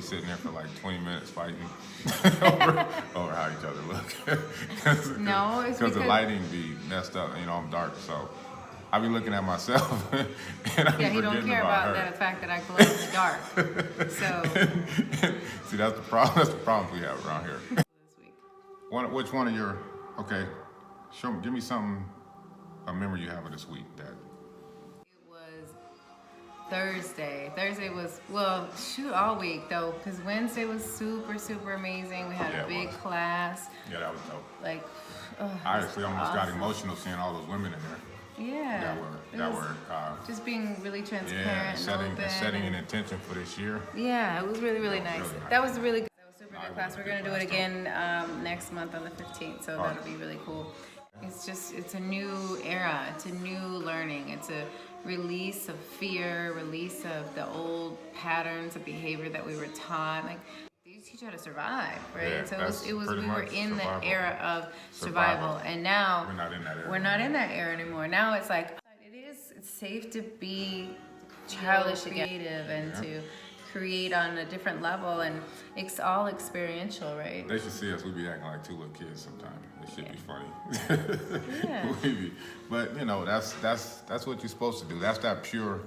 sitting there for like 20 minutes fighting over how each other look. No, it's because the because lighting be messed up. You know, I'm dark, so I be looking at myself and I'm yeah, he don't forgetting care about about her. the fact that I glow in the dark. So See, that's the problem. That's the problem we have around here. this week. Which one of your? Okay, show me. Give me something. A memory you have of this week that. It was Thursday. Thursday was, well, shoot, all week though, because Wednesday was super, super amazing. We had Yeah, a it big was. class. Yeah, that was dope. Like, I actually almost got awesome. emotional seeing all those women in there. Yeah. That It was were just being really transparent yeah, and setting open. and setting an intention for this year. Yeah, it was really, really That nice. was really nice. That was really good. That was super I good class. went We're to gonna do it class, again next month on the 15th, so All right. that'll be really cool. It's a new era. It's a new learning. It's a release of fear, release of the old patterns of behavior that we were taught. Like they teach you how to survive, right? Yeah, so that's it was pretty we were much in survival. the era of survival, and now We're not in that era. we're not in that era anymore. Now it's like it's safe to be childish, creative, and to create on a different level, and it's all experiential, right? They should see us. We be acting like two little kids sometimes. It should be funny. Yeah. We be, but you know, that's what you're supposed to do. That's that pure.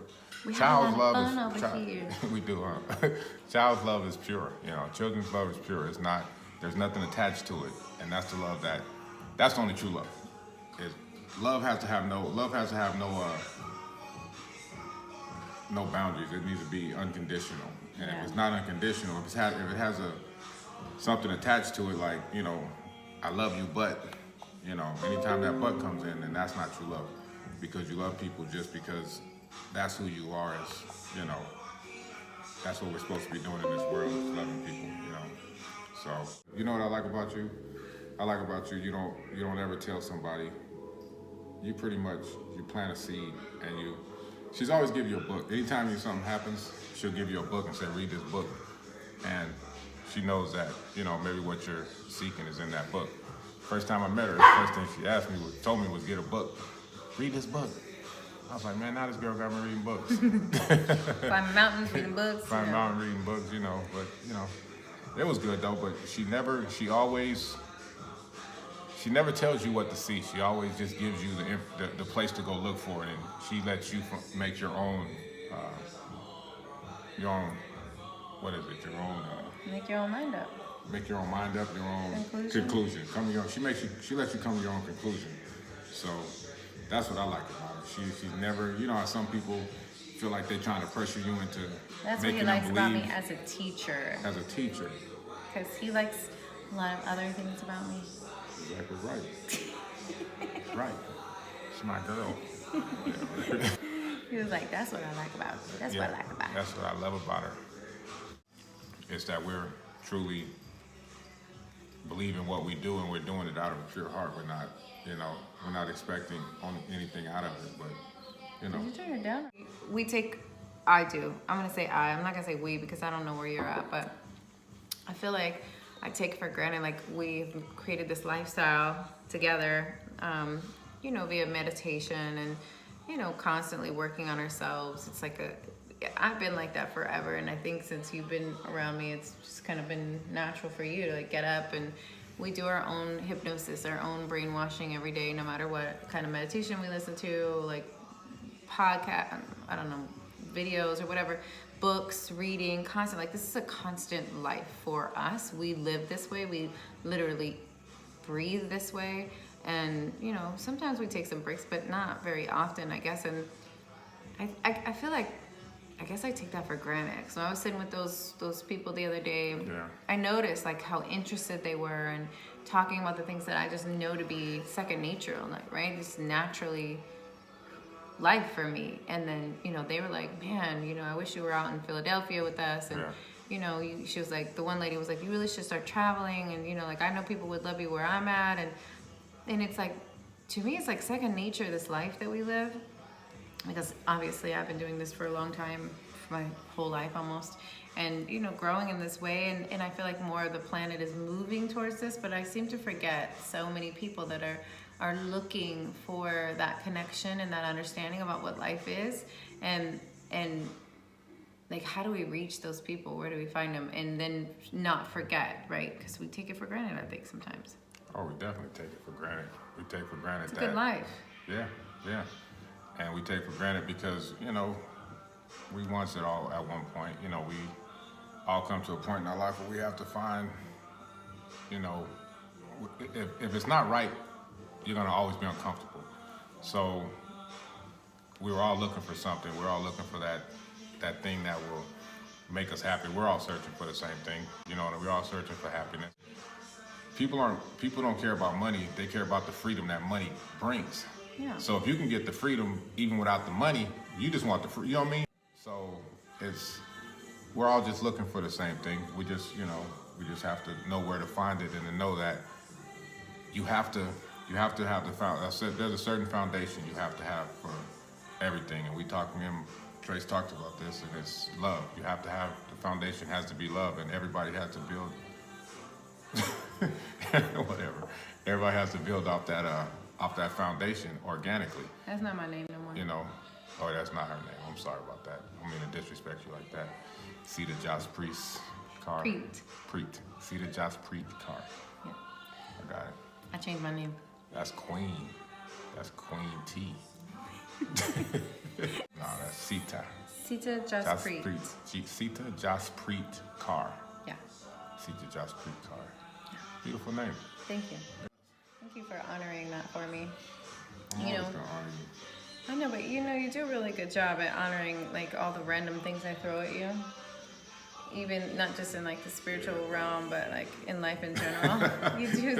We have Child's a lot love of fun is over here. we do, huh? Child's love is pure. You know, children's love is pure. It's not. There's nothing attached to it, and that's the love that's the only true love. Is love has to have no boundaries. It needs to be unconditional. And Yeah. if it's not unconditional, if it has something attached to it, like, you know, I love you, but, you know, anytime that but comes in, then that's not true love. Because you love people just because that's who you are, as, you know, that's what we're supposed to be doing in this world, is loving people, you know. So, you know what I like about you? You don't ever tell somebody. You pretty much, you plant a seed, and she's always give you a book. Anytime something happens, she'll give you a book and say, read this book. And she knows that, you know, maybe what you're seeking is in that book. First time I met her, the first thing she told me was get a book. Read this book. I was like, man, now this girl got me reading books. Climb mountains, reading books. Climb mountain reading books, you know. But, you know, it was good though, but she never tells you what to see. She always just gives you the place to go look for it, and she lets you make your own, what is it? Make your own mind up. Make your own mind up, your own Conclusion. conclusion. She lets you come to your own conclusion. So that's what I like about her. She's never, you know how some people feel like they're trying to pressure you into That's what making he likes them about me believe as a teacher, as a teacher. because he likes a lot of other things about me. Exactly right. Right. She's my girl. He was like, "That's what I like about you. That's what I like about her." That's what I love about her. It's that we're truly believing what we do, and we're doing it out of a pure heart. We're not expecting anything out of it, but, you know. Did you turn it down? I do. I'm gonna say I. I'm not gonna say we because I don't know where you're at, but I feel like I take for granted, like we've created this lifestyle together, you know, via meditation and, you know, constantly working on ourselves. It's like I've been like that forever, and I think since you've been around me, it's just kind of been natural for you to like get up, and we do our own hypnosis, our own brainwashing every day, no matter what kind of meditation we listen to, like podcast, I don't know, videos or whatever, books, reading, constant. Like this is a constant life for us. We live this way. We literally breathe this way. And, you know, sometimes we take some breaks, but not very often, I guess. And I feel like, I guess I take that for granted. So I was sitting with those people the other day. Yeah. I noticed like how interested they were and talking about the things that I just know to be second nature, like, right? Just naturally life for me. And then, you know, they were like, man, you know, I wish you were out in Philadelphia with us. And, you know, she was like, the one lady was like, you really should start traveling. And, you know, like, I know people would love you where I'm at. And it's like, to me, it's like second nature, this life that we live. Because obviously I've been doing this for a long time, for my whole life almost. And, you know, growing in this way. And I feel like more of the planet is moving towards this. But I seem to forget so many people that are looking for that connection and that understanding about what life is. And like, how do we reach those people? Where do we find them? And then not forget, right? Because we take it for granted, I think, sometimes. Oh, we definitely take it for granted. We take for granted It's a that. good life. Yeah, yeah. And we take for granted because, we once it all at one point, we all come to a point in our life where we have to find, if it's not right, you're gonna always be uncomfortable. So we were all looking for something. We're all looking for that thing that will make us happy. We're all searching for the same thing. We're all searching for happiness. People don't care about money. They care about the freedom that money brings. Yeah. So if you can get the freedom even without the money, you just want the free. You know what I mean? So we're all just looking for the same thing. We just have to know where to find it and to know that you have to have the I said there's a certain foundation you have to have for everything. And Trace talked about this, and it's love. You have to have the foundation has to be love, and everybody has to build. Whatever. Everybody has to build off that foundation organically. That's not my name no more. Oh, that's not her name. I'm sorry about that. I mean to disrespect you like that. See the Josh Priest car. Preet. See the Josh Preet car. Yeah. I got it. I changed my name. That's Queen. That's Queen T. No, that's Sita. Sita Jaspreet. Sita Josh Preet car. Yeah. Sita Josh Preet car. Beautiful name. Thank you. Thank you for honoring that for me. I'm always gonna honor you. I know, but you do a really good job at honoring like all the random things I throw at you. Even not just in like the spiritual realm, but like in life in general. You do you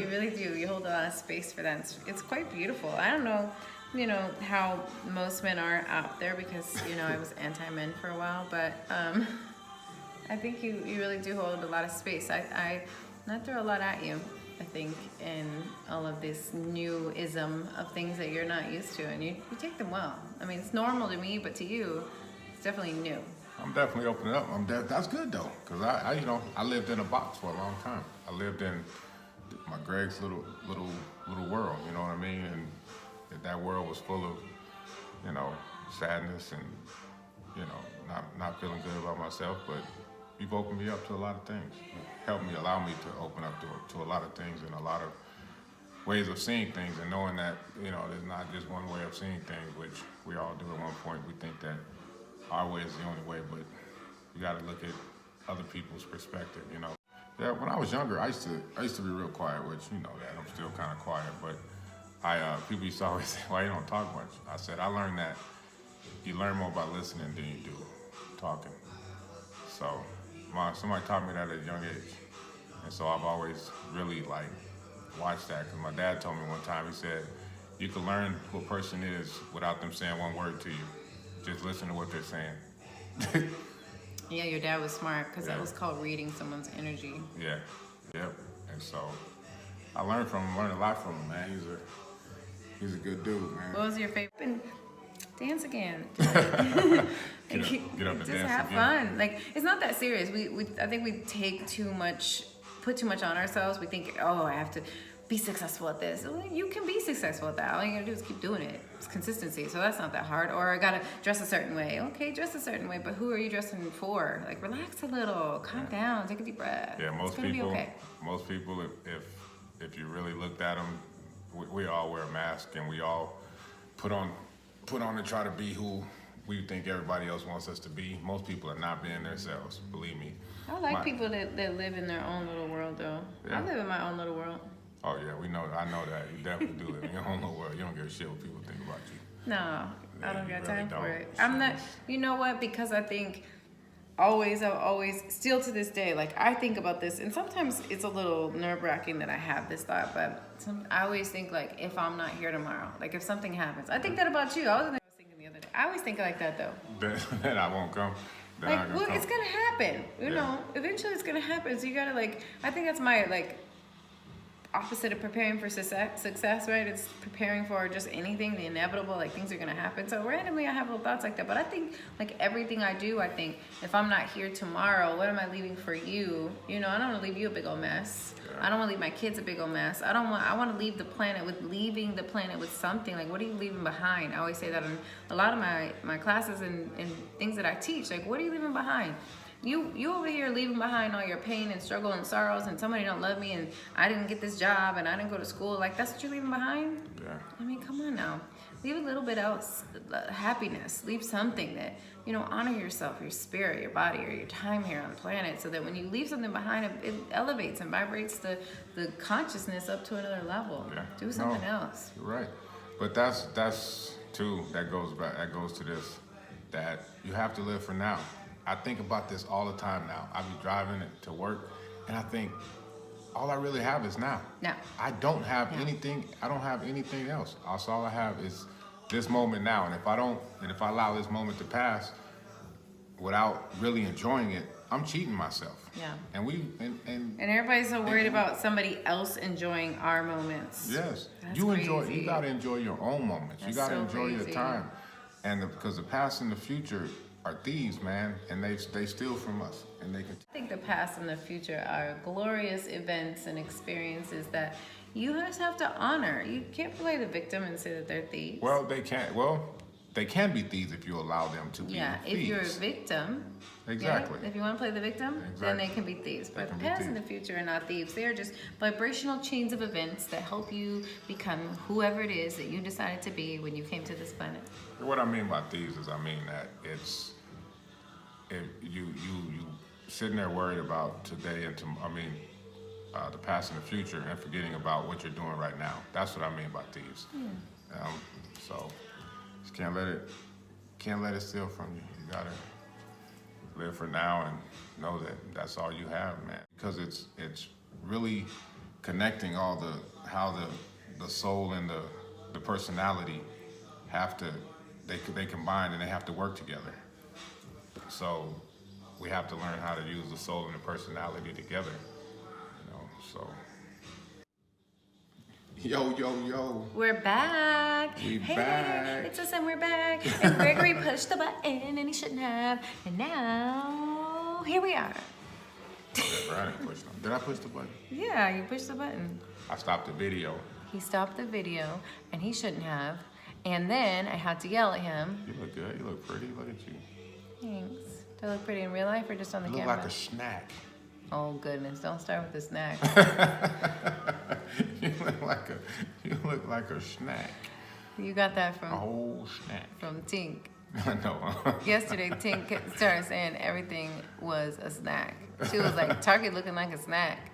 really do. You hold a lot of space for that. It's quite beautiful. I don't know, how most men are out there because, I was anti-men for a while, but I think you really do hold a lot of space. I throw a lot at you, I think, in all of this new-ism of things that you're not used to, and you take them well. I mean, it's normal to me, but to you, it's definitely new. I'm definitely opening up. That's good though, cause I lived in a box for a long time. I lived in my Greg's little world. You know what I mean? And that world was full of, sadness and, not feeling good about myself. But you've opened me up to a lot of things. Allow me to open up to a lot of things and a lot of ways of seeing things, and knowing that there's not just one way of seeing things, which we all do at one point. We think that our way is the only way, but you got to look at other people's perspective. Yeah, when I was younger, I used to be real quiet, which you know that I'm still kind of quiet. But people used to always say, "Why you don't talk much?" I said, I learned that you learn more by listening than you do talking. So somebody taught me that at a young age, and so I've always really watched that. Because my dad told me one time, he said, "You can learn who a person is without them saying one word to you. Just listen to what they're saying." Yeah, your dad was smart because that Yeah. was called reading someone's energy. Yeah, yep. And so I learned a lot from him, man. He's a good dude, man. What was your favorite? And dance again. Get up and Just dance have again. fun. Like, it's not that serious. I think we put too much on ourselves. We think, oh, I have to be successful at this. Well, you can be successful at that. All you gotta do is keep doing it. It's consistency. So that's not that hard. Or I gotta dress a certain way. Okay, dress a certain way, but who are you dressing for? Like, relax a little, calm down, take a deep breath. Yeah, It's gonna be okay. most people, if you really looked at them, we all wear a mask and we all put on and try to be who we think everybody else wants us to be. Most people are not being themselves, believe me. I like people that live in their own little world, though. Yeah. I live in my own little world. Oh yeah, I know that. You definitely do live in your own little world. You don't give a shit what people think about you. No, Yeah, I don't you got really time for don't. it. I'm not, you know what? Because I think I've always, still to this day, like I think about this, and sometimes it's a little nerve wracking that I have this thought, but I always think like if I'm not here tomorrow, like if something happens, I think that about you. I was thinking the other day. I always think like that though. That I won't come. That Like, I'm gonna well, come. it's gonna happen. You Yeah. know, eventually it's gonna happen. So you gotta I think that's my opposite of preparing for success, right? It's preparing for just anything, the inevitable, like things are gonna happen. So randomly I have little thoughts like that. But I think like everything I do, I think if I'm not here tomorrow, what am I leaving for you? You know, I don't wanna leave you a big old mess. Yeah. I don't wanna leave my kids a big old mess. I wanna leave the planet with something. Like, what are you leaving behind? I always say that in a lot of my classes and things that I teach. Like, what are you leaving behind? You over here leaving behind all your pain and struggle and sorrows, and somebody don't love me, and I didn't get this job, and I didn't go to school. Like, that's what you're leaving behind? Yeah. I mean, come on now. Leave a little bit else, happiness. Leave something that, you know, honor yourself, your spirit, your body, or your time here on the planet, so that when you leave something behind, it elevates and vibrates the consciousness up to another level. Yeah. Do something else. You're right. But that's too, that goes to this, that you have to live for now. I think about this all the time now. I be driving to work, and I think all I really have is now. Now. I don't have anything. I don't have anything else. All I have is this moment now. And if I allow this moment to pass without really enjoying it, I'm cheating myself. Yeah. And everybody's so worried about somebody else enjoying our moments. yes, That's you crazy. gotta enjoy your own moments. That's you gotta so enjoy your crazy. time, because the past and the future are thieves, man, and they steal from us, and they can. I think the past and the future are glorious events and experiences that you just have to honor. You can't play the victim and say that they're thieves. Well, they can't. Well, they can be thieves if you allow them to be Yeah, thieves. if you're a victim. Exactly. Yeah, if you want to play the victim, then they can be thieves. But the can be past and the thieves. future are not thieves. They are just vibrational chains of events that help you become whoever it is that you decided to be when you came to this planet. What I mean by thieves is, I mean that if you sitting there worried about today and the past and the future, and forgetting about what you're doing right now. That's what I mean by thieves. So just can't let it steal from you. You gotta live for now and know that that's all you have, man. Because it's really connecting how the soul and the personality they combine, and they have to work together. So we have to learn how to use the soul and the personality together, you know. So yo, We're back. We hey, back. It's us and we're back. And Gregory pushed the button and he shouldn't have. And now here we are. I didn't push them. Did I push the button? Yeah, you pushed the button. I stopped the video. He stopped the video and he shouldn't have. And then I had to yell at him. You look good. You look pretty. Look at you. Thanks. Do I look pretty in real life or just on the You look camera? like a snack. Oh goodness, don't start with the snack. You look like a snack. You got that A from whole snack. Tink. I know. Yesterday, Tink started saying everything was a snack. She was like, Target looking like a snack.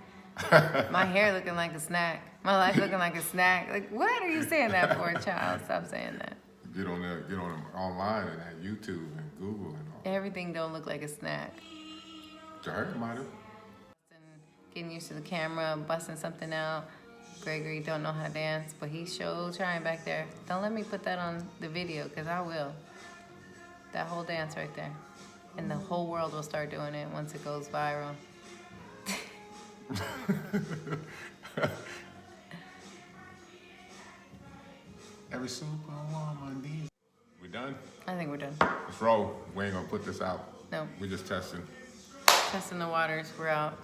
My hair looking like a snack. My life looking like a snack. Like, what are you saying that for, child? Stop saying that. Get on online and at YouTube and Google and all. Everything don't look like a snack. To her, it might have. Getting used to the camera, busting something out. Gregory don't know how to dance, but he's sure trying back there. Don't let me put that on the video, because I will. That whole dance right there. And the whole world will start doing it once it goes viral. Every superwoman needs. We done? I think we're done. Let's roll. We ain't gonna put this out. No, We're just testing. testing the waters. We're out.